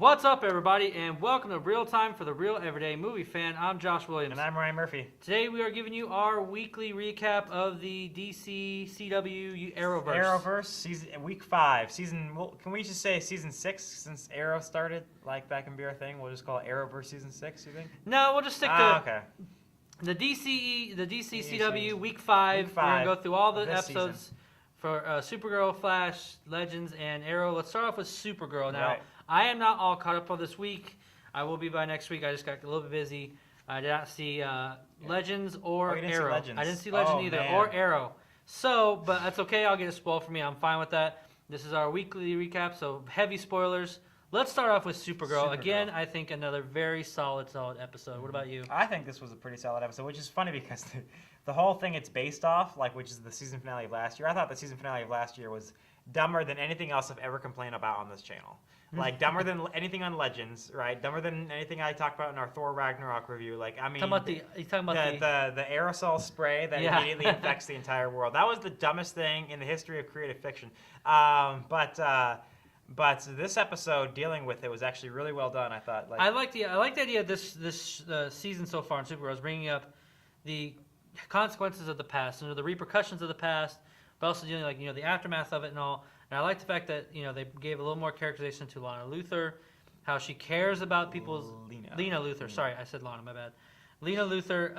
What's up, everybody, and welcome to Real Time for the Real Everyday Movie Fan. I'm Josh Williams. And I'm Ryan Murphy. Today we are giving you our weekly recap of the DC CW Arrowverse. Arrowverse, week 5. Can we just say season 6 since Arrow started, like that can be our thing? We'll just call it Arrowverse season 6, you think? No, we'll just stick to okay. the DC CW week 5. We're going to go through all the episodes season. for Supergirl, Flash, Legends, and Arrow. Let's start off with Supergirl. Now, Right. I am not all caught up on this week. I will be by next week. I just got a little bit busy. I did not see Legends or Arrow. I didn't see Legends either, man. or Arrow. So, but that's okay. I'll get it spoiled for me. I'm fine with that. This is our weekly recap, so heavy spoilers. Let's start off with Supergirl. Again, I think another very solid episode. What about you? I think this was a pretty solid episode, which is funny because the whole thing it's based off, like, which is the season finale of last year. I thought the season finale of last year was dumber than anything else I've ever complained about on this channel. Like, dumber than anything on Legends, right? Dumber than anything I talked about in our Thor Ragnarok review. Like, I mean, You talking about the aerosol spray that immediately infects the entire world. That was the dumbest thing in the history of creative fiction. But this episode dealing with it was actually really well done. I thought. Like, I like the idea of this season so far in Supergirl is bringing up the consequences of the past and the repercussions of the past, but also dealing the aftermath of it and all. And I like the fact that they gave a little more characterization to Lana Luthor, how she cares about people's Lena Luthor. Sorry, I said Lana, my bad. Lena Luthor.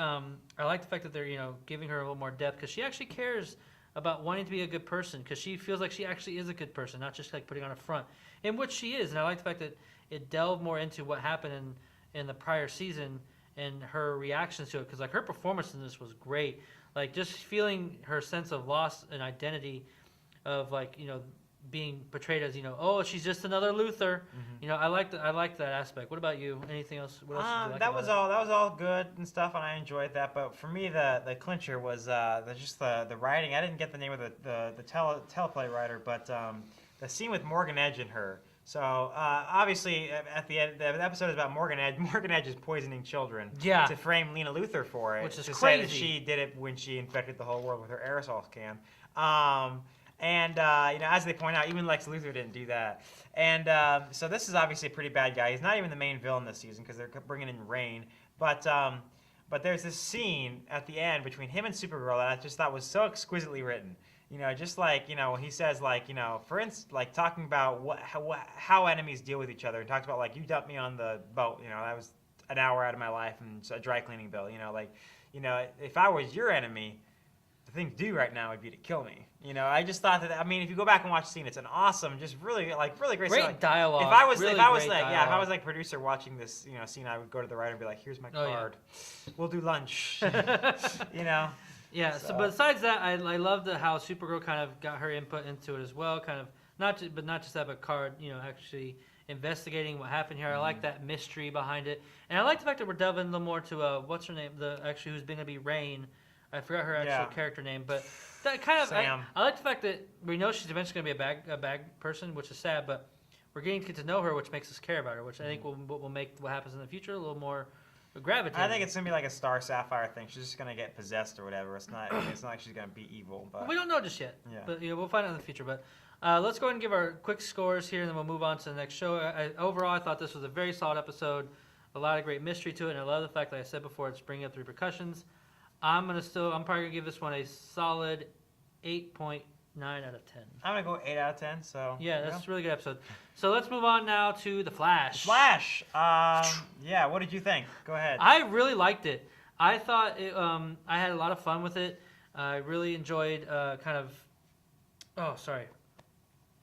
I like the fact that they're giving her a little more depth because she actually cares about wanting to be a good person because she feels like she actually is a good person, not just like putting on a front, in which she is. And I like the fact that it delved more into what happened in the prior season and her reactions to it because like her performance in this was great. Like just feeling her sense of loss and identity of being portrayed as oh, she's just another Luthor. Mm-hmm. I like that aspect. What about you? Anything else? What else did you like that was all good and stuff, and I enjoyed that. But for me, the clincher was the writing. I didn't get the name of the teleplay writer, but the scene with Morgan Edge and her. So obviously, at the end, the episode is about Morgan Edge. Morgan Edge is poisoning children to frame Lena Luthor for it, which is to crazy. Say that she did it when she infected the whole world with her aerosol can. And as they point out, even Lex Luthor didn't do that. And so this is obviously a pretty bad guy. He's not even the main villain this season because they're bringing in Rain. But there's this scene at the end between him and Supergirl that I just thought was so exquisitely written. Just like he says for instance, like talking about how enemies deal with each other. And talks about like you dumped me on the boat. That was an hour out of my life and a dry cleaning bill. If I was your enemy, the thing to do right now would be to kill me. I just thought that. I mean, if you go back and watch the scene, it's an awesome, just really great scene. Dialogue. If I was like producer watching this, scene, I would go to the writer and be like, "Here's my card. We'll do lunch." Yeah. So besides that, I loved how Supergirl kind of got her input into it as well. Kind of not just have a card, actually investigating what happened here. I like that mystery behind it, and I like the fact that we're delving a little more to what's her name, who's going to be Rain. I forgot her actual character name, but that kind of I like the fact that we know she's eventually going to be a bad person, which is sad, but we're getting to get to know her, which makes us care about her, which I think will make what happens in the future a little more gravitating. I think it's going to be like a Star Sapphire thing. She's just going to get possessed or whatever. It's not like she's going to be evil. But we don't know just yet. Yeah. But we'll find out in the future. But let's go ahead and give our quick scores here, and then we'll move on to the next show. Overall, I thought this was a very solid episode. A lot of great mystery to it, and I love the fact, like I said before, it's bringing up the repercussions. I'm probably gonna give this one a solid 8.9 out of 10. I'm gonna go 8 out of 10. So yeah, that's a really good episode. So let's move on now to the Flash. Yeah. What did you think? Go ahead. I really liked it. I thought I had a lot of fun with it. I really enjoyed they're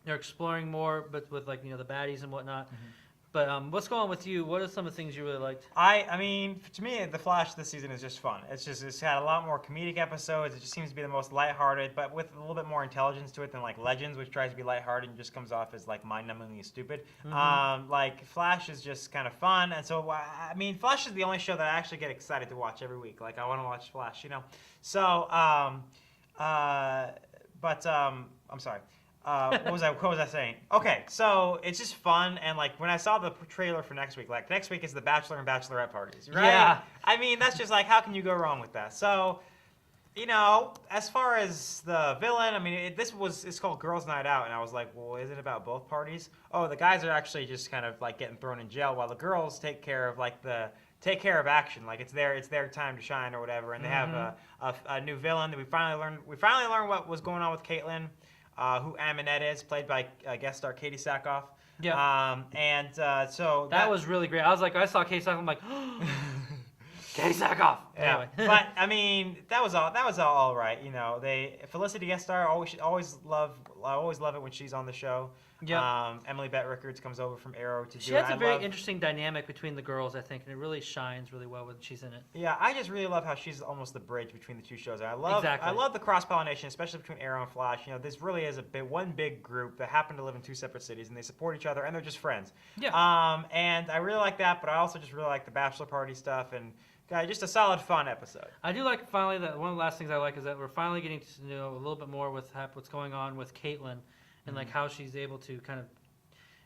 exploring more, but with the baddies and whatnot. Mm-hmm. But what's going on with you? What are some of the things you really liked? I mean, to me, The Flash this season is just fun. It's had a lot more comedic episodes. It just seems to be the most lighthearted, but with a little bit more intelligence to it than like Legends, which tries to be lighthearted and just comes off as like mind-numbingly stupid. Mm-hmm. Flash is just kind of fun, and so I mean, Flash is the only show that I actually get excited to watch every week. Like I want to watch Flash, So, I'm sorry. What was I saying? Okay, so it's just fun, and like when I saw the trailer for next week, like next week is the Bachelor and Bachelorette parties, right? Yeah. I mean, that's just like, how can you go wrong with that? So As far as the villain, I mean, it's called Girls' Night Out, and I was like, well, is it about both parties? Oh, the guys are actually just kind of like getting thrown in jail, while the girls take care of action, like it's their time to shine or whatever, and they have a new villain that we finally learned what was going on with Caitlin, who Aminette is, played by guest star Katie Sackhoff. Yeah. So that was really great. I saw Katie Sackhoff, I'm like, Katie Sackhoff. Yeah, Anyway. but I mean, that was all right. Felicity guest star, I always love it when she's on the show. Yeah. Emily Bett Rickards comes over from Arrow to She do it. has a very interesting dynamic between the girls, I think, and it really shines really well when she's in it. Yeah, I just really love how she's almost the bridge between the two shows. I love the cross pollination, especially between Arrow and Flash. This really is one big group that happen to live in two separate cities, and they support each other, and they're just friends. Yeah. And I really like that, but I also just really like the bachelor party stuff and. Just a solid, fun episode. I do like finally that one of the last things I like is that we're finally getting to know a little bit more with what's going on with Caitlin and like how she's able to kind of.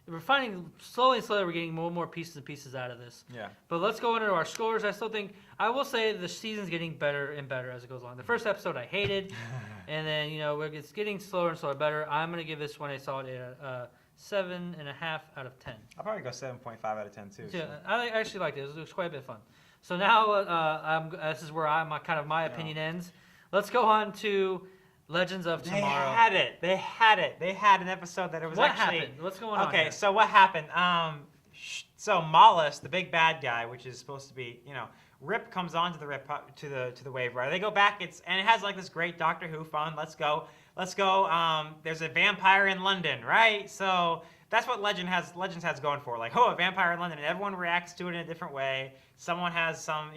We're finding slowly we're getting more and more pieces and pieces out of this. Yeah. But let's go into our scores. I will say the season's getting better and better as it goes along. The first episode I hated, and then it's getting slower and slower better. I'm gonna give this one a solid 7.5 out of 10. I'll probably go 7.5 out of 10 too. Yeah, I actually liked it. It was quite a bit of fun. So now this is where my opinion ends. Let's go on to Legends of Tomorrow. They had an episode that it was what actually. happened? What's going on? Okay, here? so what happened? So Mollis, the big bad guy, which is supposed to be, Rip comes onto the to the Wave Rider. They go back. It has like this great Doctor Who fun. Let's go. There's a vampire in London, right? So that's what Legends has going for. Like, a vampire in London, and everyone reacts to it in a different way. Someone has some,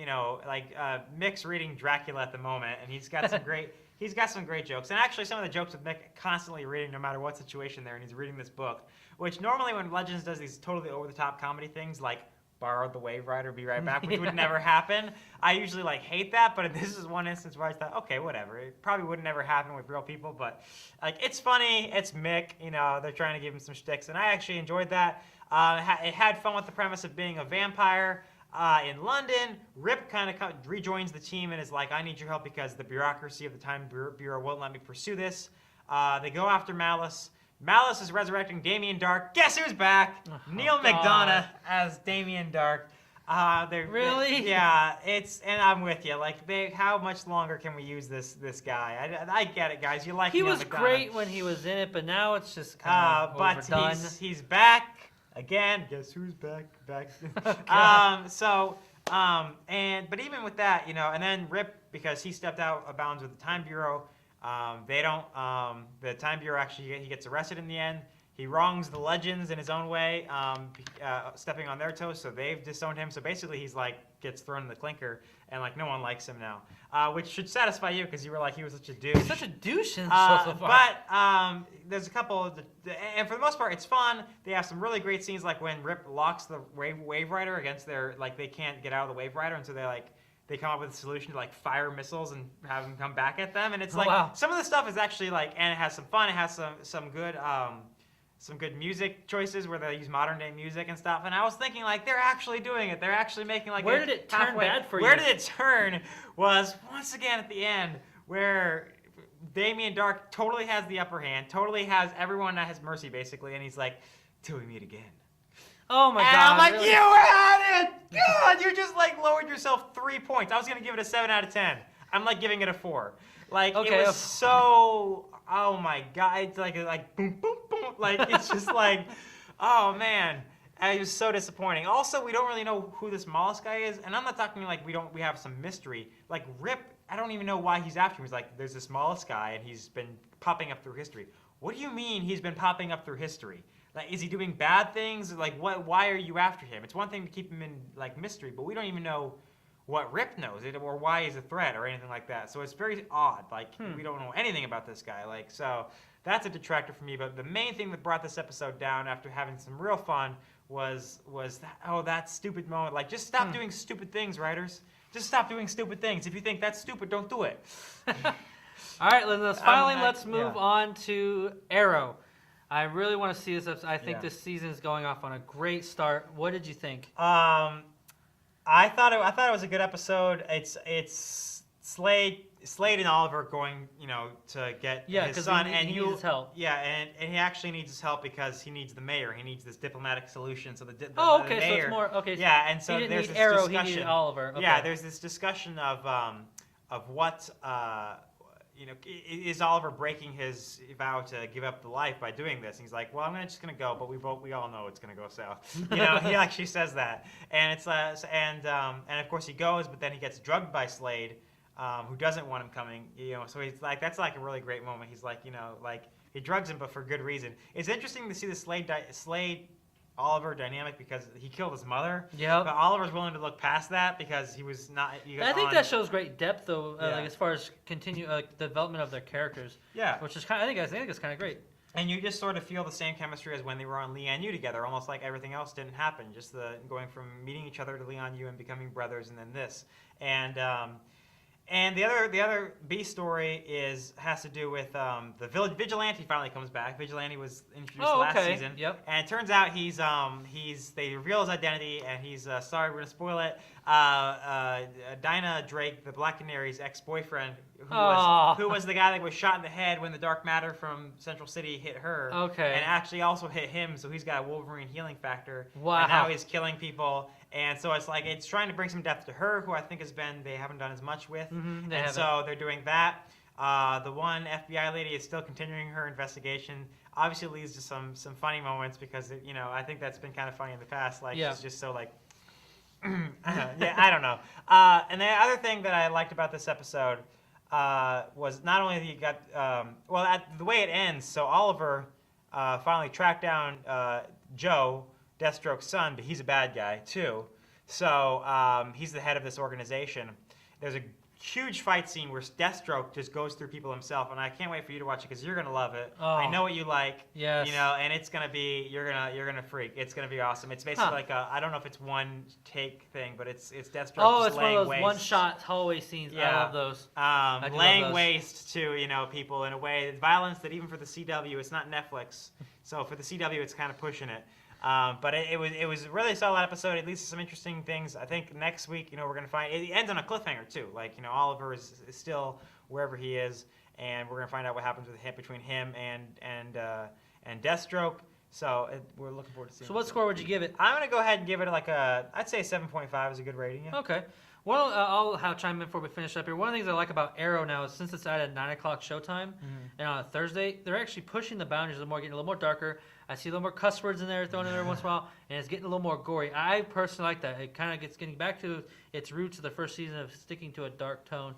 Mick's reading Dracula at the moment, and he's got some great jokes. And actually, some of the jokes with Mick constantly reading, no matter what situation they're in, he's reading this book. Which normally, when Legends does these totally over-the-top comedy things, like borrowed the Wave Rider, be right back, which would never happen. I usually hate that, but this is one instance where I thought, okay, whatever. It probably would never happen with real people, but it's funny. It's Mick. They're trying to give him some shticks, and I actually enjoyed that. It had fun with the premise of being a vampire. In London, Rip kind of rejoins the team and is like, I need your help because the bureaucracy of the Time Bureau won't let me pursue this. They go after Malice. Malice is resurrecting Damien Dark. Guess who's back? Neil McDonough as Damien Dark. Really? Yeah, and I'm with you. How much longer can we use this guy? I get it, guys. You like he Neil was McDonough. Great when he was in it, but now it's just kind of overdone. But he's back again. Guess who's back? But even with that, and then Rip, because he stepped out of bounds with the Time Bureau. The Time Bureau actually, he gets arrested in the end. He wrongs the Legends in his own way, stepping on their toes, so they've disowned him. So basically, gets thrown in the clinker, and no one likes him now, which should satisfy you because you were he was such a douche. Such a douche in the show so far. But there's a couple, and for the most part, it's fun. They have some really great scenes, like when Rip locks the Wave Rider against their, they can't get out of the Wave Rider, and so they come up with a solution to fire missiles and have them come back at them, and it's wow. Some of the stuff is actually and it has some fun. It has some good music choices where they use modern day music and stuff. And I was thinking they're actually doing it. They're actually making where did it turn bad for you? Where did it turn was once again at the end where Damien Dark totally has the upper hand, totally has everyone at his mercy basically, and he's like, till we meet again. Oh my and God! I'm like, really? You had it! God, you just lowered yourself 3 points. I was gonna give it a 7 out of 10. I'm giving it a 4. Okay, it was so. Oh my God! It's like boom, boom, boom. It's just oh man. It was so disappointing. Also, we don't really know who this Mollis guy is, and I'm not talking we have some mystery. Rip, I don't even know why he's after him. He's there's this Mollis guy, and he's been popping up through history. What do you mean he's been popping up through history? Is he doing bad things? What? Why are you after him? It's one thing to keep him in mystery, but we don't even know what Rip knows or why he's a threat or anything like that. So it's very odd. We don't know anything about this guy. So that's a detractor for me. But the main thing that brought this episode down after having some real fun was that stupid moment. Just stop doing stupid things, writers. Just stop doing stupid things. If you think that's stupid, don't do it. All right, let's move on to Arrow. I really want to see this episode. I think this season is going off on a great start. What did you think? I thought it was a good episode. It's Slade Slade and Oliver going, to get Yeah, his 'cause son, he and needs his help. Yeah, and he actually needs his help because he needs the mayor. He needs this diplomatic solution. So the Oh, the okay, so mayor, it's more okay. yeah, and so he didn't there's need this Arrow, discussion. he needed Oliver. Okay. Yeah, there's this discussion of what is Oliver breaking his vow to give up the life by doing this? And he's like, well, I'm just gonna go, but we all know it's gonna go south. He actually says that, and it's and of course he goes, but then he gets drugged by Slade, who doesn't want him coming. So he's like, that's like a really great moment. He's like, he drugs him, but for good reason. It's interesting to see the Slade Oliver dynamic because he killed his mother. Yeah. But Oliver's willing to look past that because he was not. I think that shows great depth, though, Yeah. like as far as development of their characters. Yeah. Which is kind. I think it's kind of great. And you just sort of feel the same chemistry as when they were on Leon U together, almost like everything else didn't happen. Just the going from meeting each other to Leon U and becoming brothers, and then this. And the other B story has to do with the Vigilante finally comes back. Vigilante was introduced last season. Yep. And it turns out they reveal his identity, and he's sorry, we're gonna spoil it. Dinah Drake, the Black Canary's ex-boyfriend, who was the guy that was shot in the head when the dark matter from Central City hit her. Okay. And actually also hit him, so he's got a Wolverine healing factor. Wow. And now he's killing people. And so it's trying to bring some depth to her, who I think they haven't done as much with. Mm-hmm, So they're doing that. The one FBI lady is still continuing her investigation. Obviously leads to some funny moments because I think that's been kind of funny in the past. She's just so yeah, I don't know. And the other thing that I liked about this episode was not only that you got the way it ends. So Oliver finally tracked down Joe, Deathstroke's son, but he's a bad guy too. So he's the head of this organization. There's a huge fight scene where Deathstroke just goes through people himself, and I can't wait for you to watch it because you're gonna love it. Oh. I know what you like. Yes. And it's gonna be you're gonna freak. It's gonna be awesome. It's basically like I don't know if it's one take thing, but it's Deathstroke. Oh, just it's one of those waste. one-shot hallway scenes. Yeah. I love those. Laying love those. waste to people in a way, violence that even for the CW, it's not Netflix. So for the CW, it's kind of pushing it. But it was a really solid episode. It leads to some interesting things. I think next week, we're gonna find it ends on a cliffhanger too. Oliver is still wherever he is, and we're gonna find out what happens between him and Deathstroke. So we're looking forward to seeing. So what score would you give it? I'm gonna go ahead and give it I'd say 7.5 is a good rating. Yeah. Okay. Well, I'll chime in before we finish up here. One of the things I like about Arrow now is since it's at 9 o'clock showtime, and on a Thursday, they're actually pushing the boundaries a little more, getting a little more darker. I see a little more cuss words in there thrown in there once in a while, and it's getting a little more gory. I personally like that. It kind of getting back to its roots of the first season of sticking to a dark tone,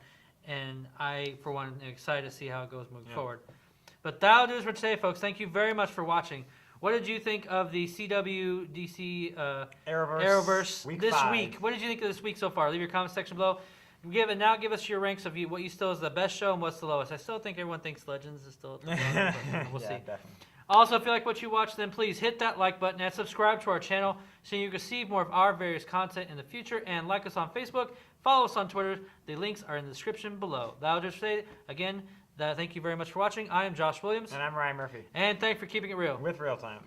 and I, for one, am excited to see how it goes moving forward. But that'll do it for today, folks. Thank you very much for watching. What did you think of the CW DC Arrowverse this 5. week? What did you think of this week so far? Leave your comment section below. Give us your ranks of what you still is the best show and what's the lowest. I still think everyone thinks Legends is still at the bottom, but we'll see. Definitely. Also, if you like what you watch, then please hit that like button and subscribe to our channel so you can see more of our various content in the future. And like us on Facebook, follow us on Twitter. The links are in the description below. That'll just say again. Thank you very much for watching. I am Josh Williams. And I'm Ryan Murphy. And thanks for keeping it real. With ReelTime.